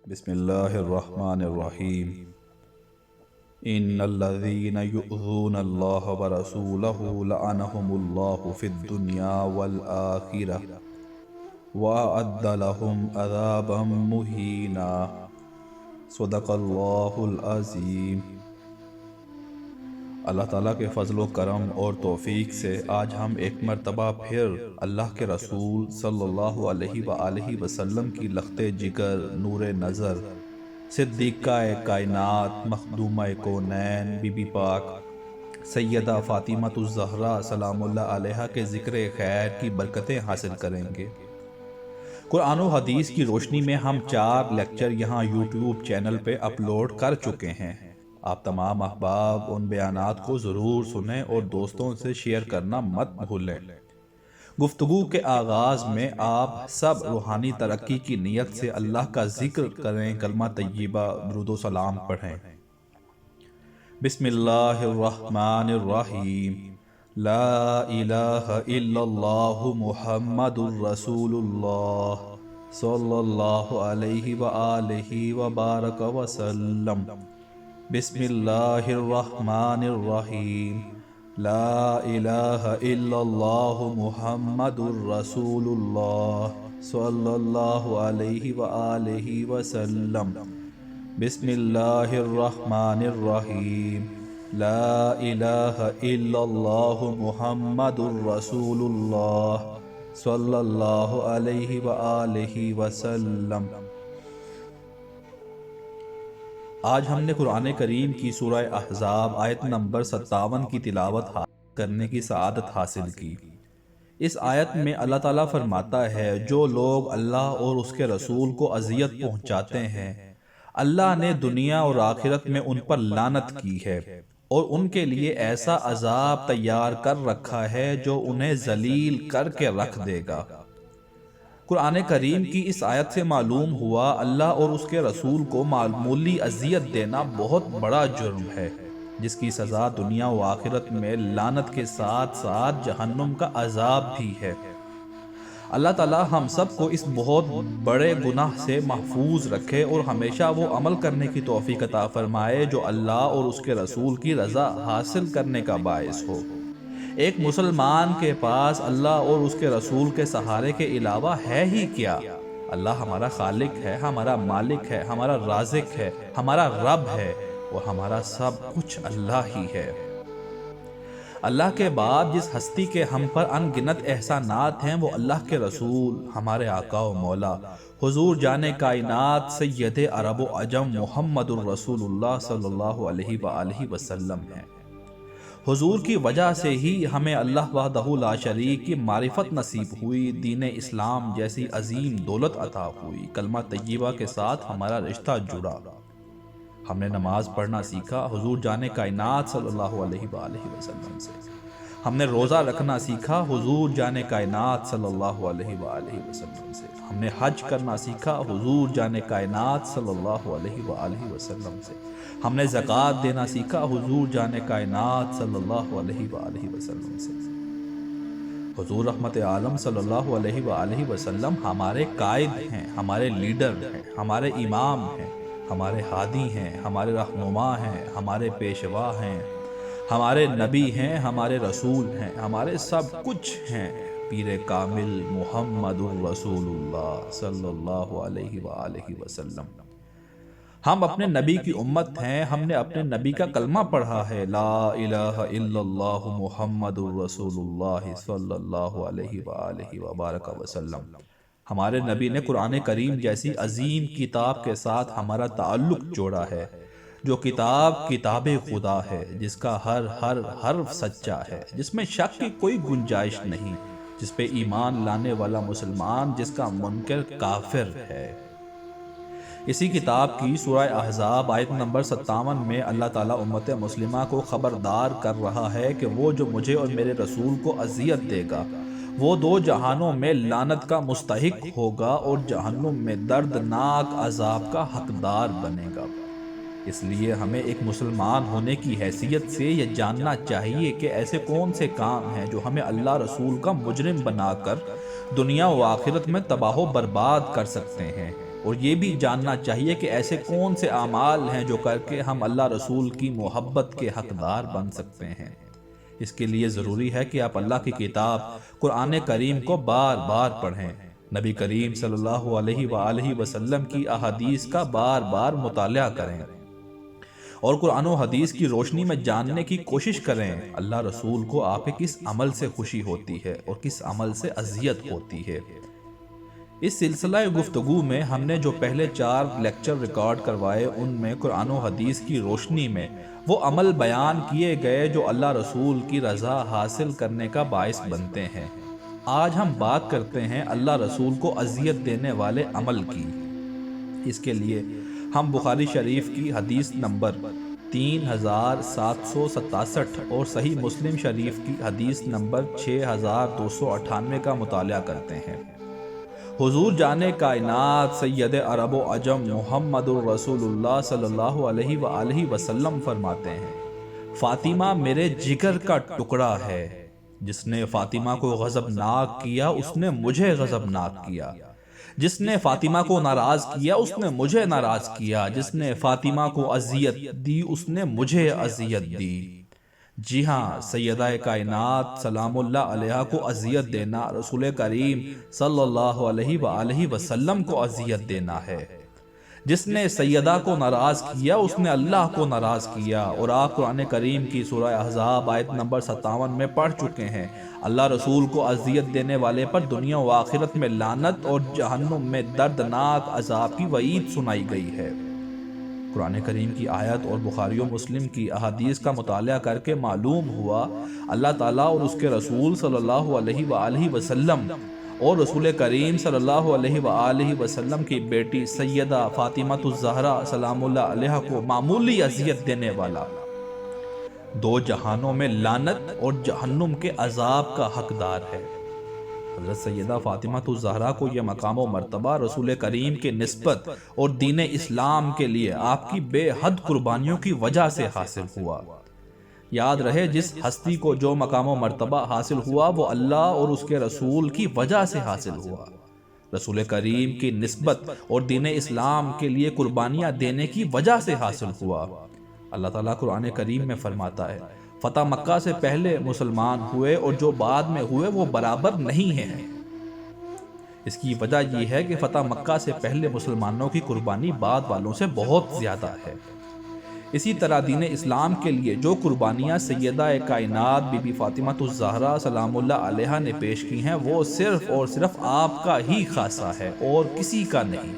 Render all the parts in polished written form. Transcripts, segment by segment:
بسم اللہ الرحمن الرحیم ان الذین یؤذون اللہ ورسولہ لعنہم اللہ فی الدنیا والآخرہ وأعد لهم عذابا مہینا۔ صدق اللہ العظیم۔ اللہ تعالیٰ کے فضل و کرم اور توفیق سے آج ہم ایک مرتبہ پھر اللہ کے رسول صلی اللہ علیہ وآلہ وسلم کی لخت جگر، نور نظر، صدیقہ کائنات، مخدومہ کونین، بی بی پاک سیدہ فاطمہ الزہرا سلام اللہ علیہا کے ذکر خیر کی برکتیں حاصل کریں گے۔ قرآن و حدیث کی روشنی میں ہم 4 لیکچر یہاں یوٹیوب چینل پہ اپلوڈ کر چکے ہیں۔ آپ تمام احباب ان بیانات کو ضرور سنیں اور دوستوں سے شیئر کرنا مت بھولیں۔ گفتگو کے آغاز میں آپ سب روحانی ترقی کی نیت سے اللہ کا ذکر کریں، کلمہ طیبہ درود و سلام پڑھیں۔ بسم اللہ الرحمن الرحیم۔ لا الہ الا اللہ محمد الرسول اللہ صلی اللہ علیہ وآلہ وبارک وسلم۔ بسم اللہ الرحمن الرحیم۔ لا الہ الا اللہ محمد الرسول اللہ صلی اللہ علیہ وآلہ وسلم۔ بسم اللہ الرحمن الرحیم۔ لا الہ الا اللہ محمد الرسول اللہ صلی اللہ علیہ وآلہ وسلم۔ آج ہم نے قرآن کریم کی سورہ احزاب آیت نمبر 57 کی تلاوت کرنے کی سعادت حاصل کی۔ اس آیت میں اللہ تعالیٰ فرماتا ہے جو لوگ اللہ اور اس کے رسول کو اذیت پہنچاتے ہیں، اللہ نے دنیا اور آخرت میں ان پر لعنت کی ہے اور ان کے لیے ایسا عذاب تیار کر رکھا ہے جو انہیں ذلیل کر کے رکھ دے گا۔ قرآن کریم کی اس آیت سے معلوم ہوا اللہ اور اس کے رسول کو معمولی اذیت دینا بہت بڑا جرم ہے، جس کی سزا دنیا و آخرت میں لعنت کے ساتھ ساتھ جہنم کا عذاب بھی ہے۔ اللہ تعالی ہم سب کو اس بہت بڑے گناہ سے محفوظ رکھے اور ہمیشہ وہ عمل کرنے کی توفیق عطا فرمائے جو اللہ اور اس کے رسول کی رضا حاصل کرنے کا باعث ہو۔ ایک مسلمان کے پاس اللہ اور اس کے رسول کے سہارے کے علاوہ ہے ہی کیا؟ اللہ ہمارا خالق ہے، ہمارا مالک ہے، ہمارا رازق ہے، ہمارا رب ہے اور ہمارا سب کچھ اللہ ہی ہے۔ اللہ کے بعد جس ہستی کے ہم پر ان گنت احسانات ہیں وہ اللہ کے رسول، ہمارے آقا و مولا حضور جان کائنات سید عرب و عجم محمد الرسول اللہ صلی اللہ علیہ وآلہ وسلم ہیں۔ حضور کی وجہ سے ہی ہمیں اللہ وحدہ لا شریک کی معرفت نصیب ہوئی، دین اسلام جیسی عظیم دولت عطا ہوئی، کلمہ طیبہ کے ساتھ ہمارا رشتہ جڑا۔ ہم نے نماز پڑھنا سیکھا حضور جان کائنات صلی اللہ علیہ وآلہ وسلم سے۔ ہم نے روزہ رکھنا سیکھا حضور جان کائنات صلی اللہ علیہ وآلہ وسلم سے۔ ہم نے حج کرنا سیکھا حضور جان کائنات صلی اللہ علیہ وآلہ وسلم سے۔ ہم نے زکوٰۃ دینا سیکھا حضور جان کائنات صلی اللہ علیہ وآلہ وسلم سے۔ حضور رحمت عالم صلی اللہ علیہ وآلہ وسلم ہمارے قائد ہیں، ہمارے لیڈر ہیں، ہمارے امام ہیں، ہمارے ہادی ہیں، ہمارے رہنما ہیں، ہمارے پیشوا ہیں، ہمارے نبی ہیں، ہمارے رسول ہیں، ہمارے سب کچھ ہیں۔ پیر کامل محمد الرسول اللہ صلی اللہ علیہ وآلہ وسلم۔ ہم اپنے نبی کی امت ہیں، ہم نے اپنے نبی کا کلمہ پڑھا ہے، لا الہ الا اللہ محمد الرسول اللہ صلی اللہ علیہ وآلہ وبارک وسلم۔ ہمارے نبی نے قرآن کریم جیسی عظیم کتاب کے ساتھ ہمارا تعلق جوڑا ہے، جو کتاب خدا ہے، جس کا ہر حرف سچا ہے، جس میں شک کی کوئی گنجائش نہیں، جس پہ ایمان لانے والا مسلمان، جس کا منکر کافر ہے۔ اسی کتاب کی سورہ احزاب آیت نمبر 57 میں اللہ تعالیٰ امت مسلمہ کو خبردار کر رہا ہے کہ وہ جو مجھے اور میرے رسول کو اذیت دے گا وہ 2 جہانوں میں لعنت کا مستحق ہوگا اور جہنم میں دردناک عذاب کا حقدار بنے گا۔ اس لیے ہمیں ایک مسلمان ہونے کی حیثیت سے یہ جاننا چاہیے کہ ایسے کون سے کام ہیں جو ہمیں اللہ رسول کا مجرم بنا کر دنیا و آخرت میں تباہ و برباد کر سکتے ہیں۔ اور یہ بھی جاننا چاہیے کہ ایسے کون سے اعمال ہیں جو کر کے ہم اللہ رسول کی محبت کے حقدار بن سکتے ہیں۔ اس کے لیے ضروری ہے کہ آپ اللہ کی کتاب قرآن کریم کو بار بار پڑھیں، نبی کریم صلی اللہ علیہ وآلہ وسلم کی احادیث کا بار بار مطالعہ کریں اور قرآن و حدیث کی روشنی میں جاننے کی کوشش کریں اللہ رسول کو آپ کے کس عمل سے خوشی ہوتی ہے اور کس عمل سے اذیت ہوتی ہے۔ اس سلسلہ گفتگو میں ہم نے جو پہلے 4 لیکچر ریکارڈ کروائے ان میں قرآن و حدیث کی روشنی میں وہ عمل بیان کیے گئے جو اللہ رسول کی رضا حاصل کرنے کا باعث بنتے ہیں۔ آج ہم بات کرتے ہیں اللہ رسول کو اذیت دینے والے عمل کی۔ اس کے لیے ہم بخاری شریف کی حدیث نمبر 3767 اور صحیح مسلم شریف کی حدیث نمبر 6298 کا مطالعہ کرتے ہیں۔ حضور جانے کائنات سید عرب و عجم محمد الرسول اللہ صلی اللہ علیہ وآلہ وسلم فرماتے ہیں، فاطمہ میرے جگر کا ٹکڑا ہے، جس نے فاطمہ کو غضبناک کیا اس نے مجھے غضبناک کیا، جس نے فاطمہ کو ناراض کیا اس نے مجھے ناراض کیا، جس نے فاطمہ کو اذیت دی اس نے مجھے اذیت دی۔ جی ہاں، سیدہ کائنات سلام اللہ علیہ کو اذیت دینا رسول کریم صلی اللہ علیہ وآلہ وسلم کو اذیت دینا ہے۔ جس نے سیدہ کو ناراض کیا اس نے اللہ کو ناراض کیا، اور آپ قرآن کریم کی سورہ احزاب آیت نمبر 57 میں پڑھ چکے ہیں، اللہ رسول کو اذیت دینے والے پر دنیا و آخرت میں لعنت اور جہنم میں دردناک عذاب کی وعید سنائی گئی ہے۔ قرآن کریم کی آیت اور بخاری و مسلم کی احادیث کا مطالعہ کر کے معلوم ہوا اللہ تعالیٰ اور اس کے رسول صلی اللہ علیہ وآلہ وسلم اور رسول کریم صلی اللہ علیہ وآلہ وسلم کی بیٹی سیدہ فاطمہ الزہرا سلام اللہ علیہ کو معمولی اذیت دینے والا 2 جہانوں میں لعنت اور جہنم کے عذاب کا حقدار ہے۔ حضرت سیدہ فاطمہ الزہرا کو یہ مقام و مرتبہ رسول کریم کے نسبت اور دین اسلام کے لیے آپ کی بے حد قربانیوں کی وجہ سے حاصل ہوا۔ یاد رہے، جس ہستی کو جو مقام و مرتبہ حاصل ہوا وہ اللہ اور اس کے رسول کی وجہ سے حاصل ہوا۔ رسول کریم کی نسبت اور دین اسلام کے لیے قربانیاں دینے کی وجہ سے حاصل ہوا۔ اللہ تعالیٰ قرآن کریم میں فرماتا ہے، فتح مکہ سے پہلے مسلمان ہوئے اور جو بعد میں ہوئے وہ برابر نہیں ہیں۔ اس کی وجہ یہ ہے کہ فتح مکہ سے پہلے مسلمانوں کی قربانی بعد والوں سے بہت زیادہ ہے۔ اسی طرح دین اسلام کے لیے جو قربانیاں سیدہ کائنات بی بی فاطمہ الزہرا سلام اللہ علیہ نے پیش کی ہیں وہ صرف اور صرف آپ کا ہی خاصہ ہے اور کسی کا نہیں۔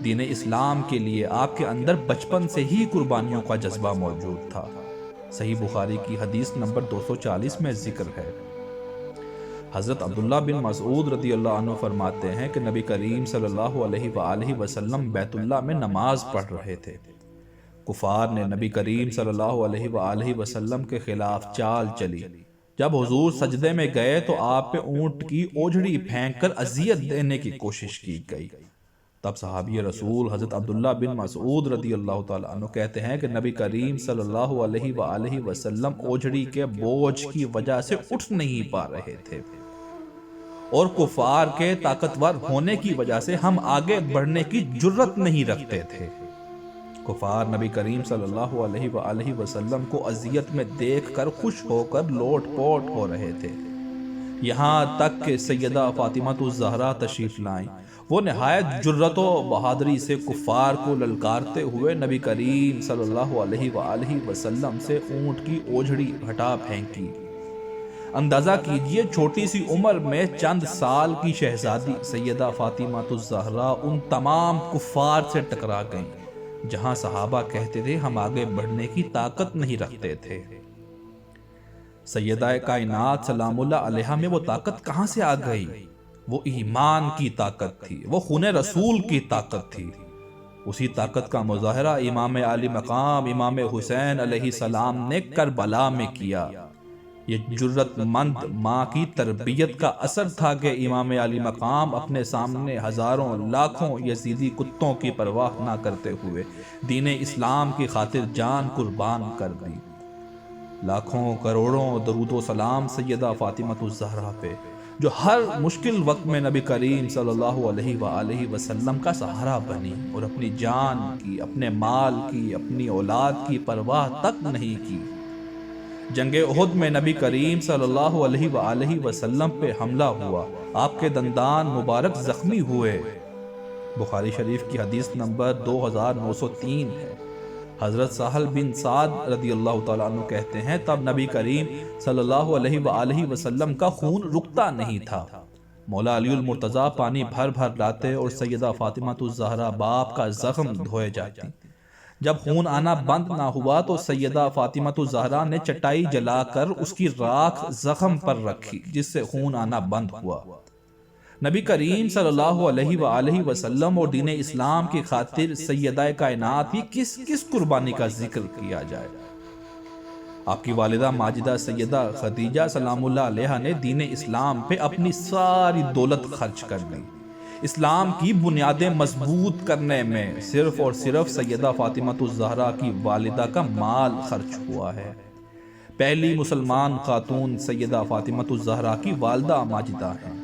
دین اسلام کے لیے آپ کے اندر بچپن سے ہی قربانیوں کا جذبہ موجود تھا۔ صحیح بخاری کی حدیث نمبر 240 میں ذکر ہے، حضرت عبداللہ بن مسعود رضی اللہ عنہ فرماتے ہیں کہ نبی کریم صلی اللہ علیہ وآلہ وسلم بیت اللہ میں نماز پڑھ رہے تھے۔ کفار نے نبی کریم صلی اللہ علیہ وآلہ وسلم کے خلاف چال چلی۔ جب حضور سجدے میں گئے تو آپ پہ اونٹ کی اوجھڑی پھینک کر اذیت دینے کی کوشش کی گئی۔ تب صحابی رسول حضرت عبداللہ بن مسعود رضی اللہ تعالیٰ عنہ کہتے ہیں کہ نبی کریم صلی اللہ علیہ وآلہ وسلم اوجھڑی کے بوجھ کی وجہ سے اٹھ نہیں پا رہے تھے، اور کفار کے طاقتور ہونے کی وجہ سے ہم آگے بڑھنے کی جرت نہیں رکھتے تھے۔ کفار نبی کریم صلی اللہ علیہ وآلہ وسلم کو اذیت میں دیکھ کر خوش ہو کر لوٹ پوٹ ہو رہے تھے، یہاں تک کہ سیدہ فاطمہ الزہرا تشریف لائیں۔ وہ نہایت جرت و بہادری سے کفار کو للکارتے ہوئے نبی کریم صلی اللہ علیہ وآلہ وسلم سے اونٹ کی اوجھڑی ہٹا پھینکی۔ اندازہ کیجئے چھوٹی سی عمر میں چند سال کی شہزادی سیدہ فاطمہ الزہرا ان تمام کفار سے ٹکرا گئیں جہاں صحابہ کہتے تھے ہم آگے بڑھنے کی طاقت نہیں رکھتے تھے۔ سیدہ کائنات سلام اللہ علیہ میں وہ طاقت کہاں سے آ گئی؟ وہ ایمان کی طاقت تھی، وہ خون رسول کی طاقت تھی۔ اسی طاقت کا مظاہرہ امام علی مقام امام حسین علیہ السلام نے کربلا میں کیا۔ یہ جرت مند ماں کی تربیت کا اثر تھا کہ امام علی مقام اپنے سامنے ہزاروں لاکھوں یزیدی کتوں کی پرواہ نہ کرتے ہوئے دین اسلام کی خاطر جان قربان کر دی۔ لاکھوں کروڑوں درود و سلام سیدہ فاطمہ الزہرا پہ، جو ہر مشکل وقت میں نبی کریم صلی اللہ علیہ وآلہ وسلم کا سہارا بنی اور اپنی جان کی، اپنے مال کی، اپنی اولاد کی پرواہ تک نہیں کی۔ جنگ احد میں نبی کریم صلی اللہ علیہ وآلہ وسلم پہ حملہ ہوا، آپ کے دندان مبارک زخمی ہوئے۔ بخاری شریف کی حدیث نمبر 2903 ہے۔ حضرت سہل بن سعد رضی اللہ تعالیٰ عنہ کہتے ہیں تب نبی کریم صلی اللہ علیہ وآلہ وسلم کا خون رکتا نہیں تھا۔ مولا علی المرتضیٰ پانی بھر بھر لاتے اور سیدہ فاطمہ الزہرا باپ کا زخم دھوئے جاتی۔ جب خون آنا بند نہ ہوا تو سیدہ فاطمہ الزہرا نے چٹائی جلا کر اس کی راکھ زخم پر رکھی، جس سے خون آنا بند ہوا۔ نبی کریم صلی اللہ علیہ وآلہ وسلم اور دین اسلام کی خاطر سیدہ کائنات کی کس کس قربانی کا ذکر کیا جائے۔ آپ کی والدہ ماجدہ سیدہ خدیجہ سلام اللہ علیہا نے دین اسلام پہ اپنی ساری دولت خرچ کر دی۔ اسلام کی بنیادیں مضبوط کرنے میں صرف اور صرف سیدہ فاطمہ الزہرا کی والدہ کا مال خرچ ہوا ہے۔ پہلی مسلمان خاتون سیدہ فاطمہ الزہرا کی والدہ ماجدہ ہیں۔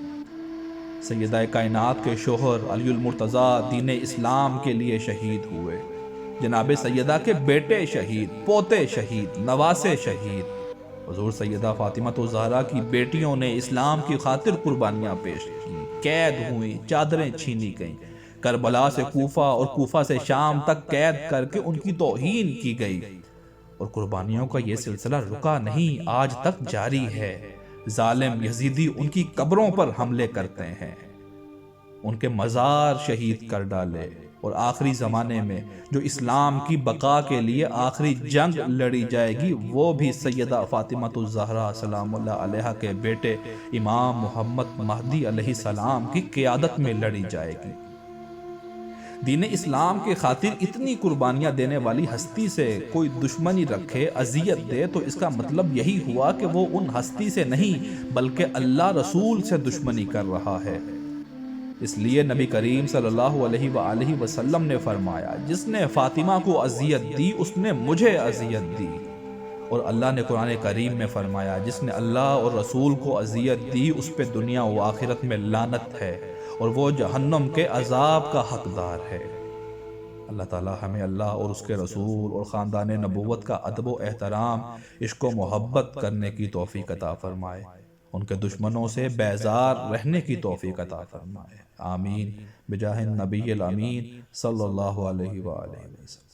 سیدہ کائنات کے شوہر علی المرتضیٰ دین اسلام کے لیے شہید ہوئے۔ جناب سیدہ کے بیٹے شہید، پوتے شہید، نواسے شہید۔ حضور سیدہ فاطمہ الزہرا کی بیٹیوں نے اسلام کی خاطر قربانیاں پیش کی، قید ہوئیں، چادریں چھینی گئیں، کربلا سے کوفہ اور کوفہ سے شام تک قید کر کے ان کی توہین کی گئی، اور قربانیوں کا یہ سلسلہ رکا نہیں، آج تک جاری ہے۔ ظالم یزیدی ان کی قبروں پر حملے کرتے ہیں، ان کے مزار شہید کر ڈالے، اور آخری زمانے میں جو اسلام کی بقا کے لیے آخری جنگ لڑی جائے گی وہ بھی سیدہ فاطمہ الزہرا سلام اللہ علیہا کے بیٹے امام محمد مہدی علیہ السلام کی قیادت میں لڑی جائے گی۔ دین اسلام کے خاطر اتنی قربانیاں دینے والی ہستی سے کوئی دشمنی رکھے، اذیت دے، تو اس کا مطلب یہی ہوا کہ وہ ان ہستی سے نہیں بلکہ اللہ رسول سے دشمنی کر رہا ہے۔ اس لیے نبی کریم صلی اللہ علیہ وآلہ وسلم نے فرمایا جس نے فاطمہ کو اذیت دی اس نے مجھے اذیت دی، اور اللہ نے قرآن کریم میں فرمایا جس نے اللہ اور رسول کو اذیت دی اس پہ دنیا و آخرت میں لعنت ہے اور وہ جہنم کے عذاب کا حقدار ہے۔ اللہ تعالی ہمیں اللہ اور اس کے رسول اور خاندان نبوت کا ادب و احترام، عشق و محبت کرنے کی توفیق عطا فرمائے، ان کے دشمنوں سے بیزار رہنے کی توفیق عطا فرمائے، آمین بجاہ النبی الامین صلی اللہ علیہ وآلہ وسلم۔